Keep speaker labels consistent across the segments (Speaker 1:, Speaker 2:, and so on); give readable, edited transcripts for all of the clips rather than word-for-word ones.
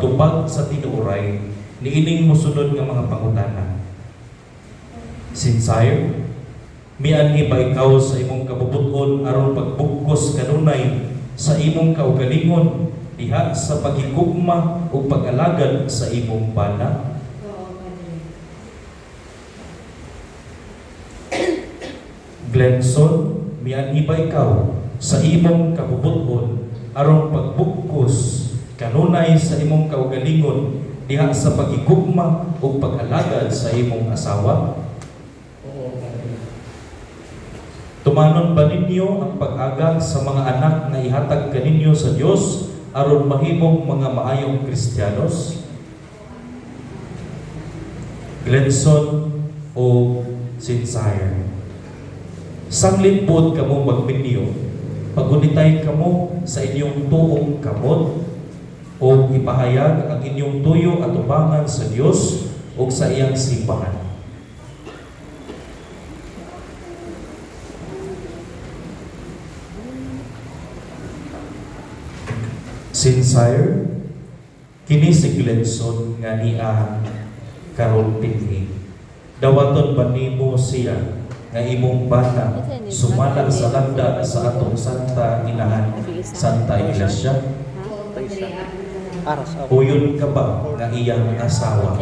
Speaker 1: pagtupag sa tinuoray niining mosunod nga mga pangutana. Sincere, mianhi ba ikaw sa imong kabubuton aron pagbugkos kanunay sa imong kaugalingon diha sa paghigugma o pag-alagad sa imong bana? Glenson, mianhi ba ikaw sa imong kabubuton aron pagbugkos kanunay sa imong kaugalingon diha sa paghigugma o pag-alagad sa imong asawa? Tumanon ba ninyo ang pag-agag sa mga anak na ihatag kaninyo sa Dios aron mahimong mga maayong Kristiyanos? Glenson o Sincere, sanglit pod kamo magminyo, pagunitay kamo sa inyong tuong kamot o ipahayag ang inyong tuyo at ubangan sa Dios o sa iyang simbahan. Sincere, kini si Glenson nga niya karon pinhi. Dawaton ba nimo siya nga imong bana sumala sa lagda sa atong Santa Inahan, Santa Iglesia? Uyon ka ba nga iyang asawa?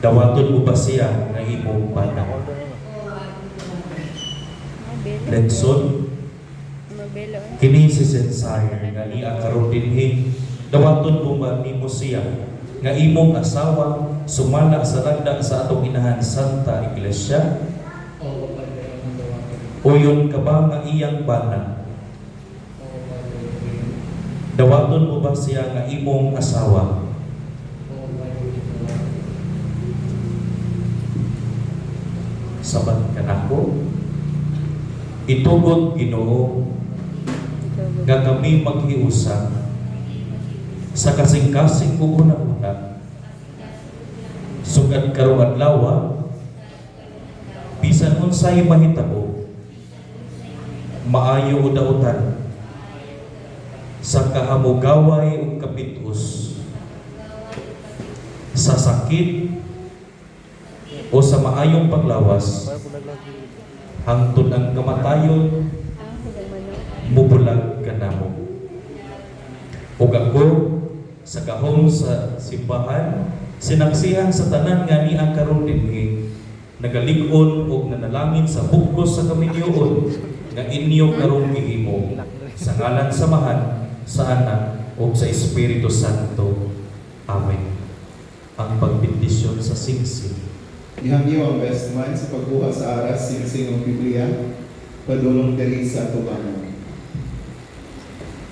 Speaker 1: Dawaton mo ba siya nga imong bana? Glenson, kini si Sincere nga niya karon dinhi. Dawaton mo ba nimo siya nga imong asawa sumala sa lagda sa atong Inahan, Santa Iglesia? Uyon ka ba nga iyang bana? Dawaton mo ba siya nga imong asawa? Sabat kanako, itugod Ginoo nga kami maghiusa sa kasing-kasing ko una-una sugad karong adlaw bisan unsay mahitabo maayo udautan sa kahamugaway ug kapitus, sa sakit o sa maayong paglawas hangtod ang kamatayon mubulag kanamo. Ug ako sa gahom sa simbahan sinaksihan sa tanan nga niya karon dinhi nagalig-on ug nanalangin sa bugkos sa kaminyoon nga inyo karong gihimo sa ngalan samahan sa Anak ug sa Espiritu Santo. Amen. Ang pagbendisyon sa singsing.
Speaker 2: Ihangyo ang best man sa pagbuha sa aras singsing ng Biblia padulong diri sa tubangan.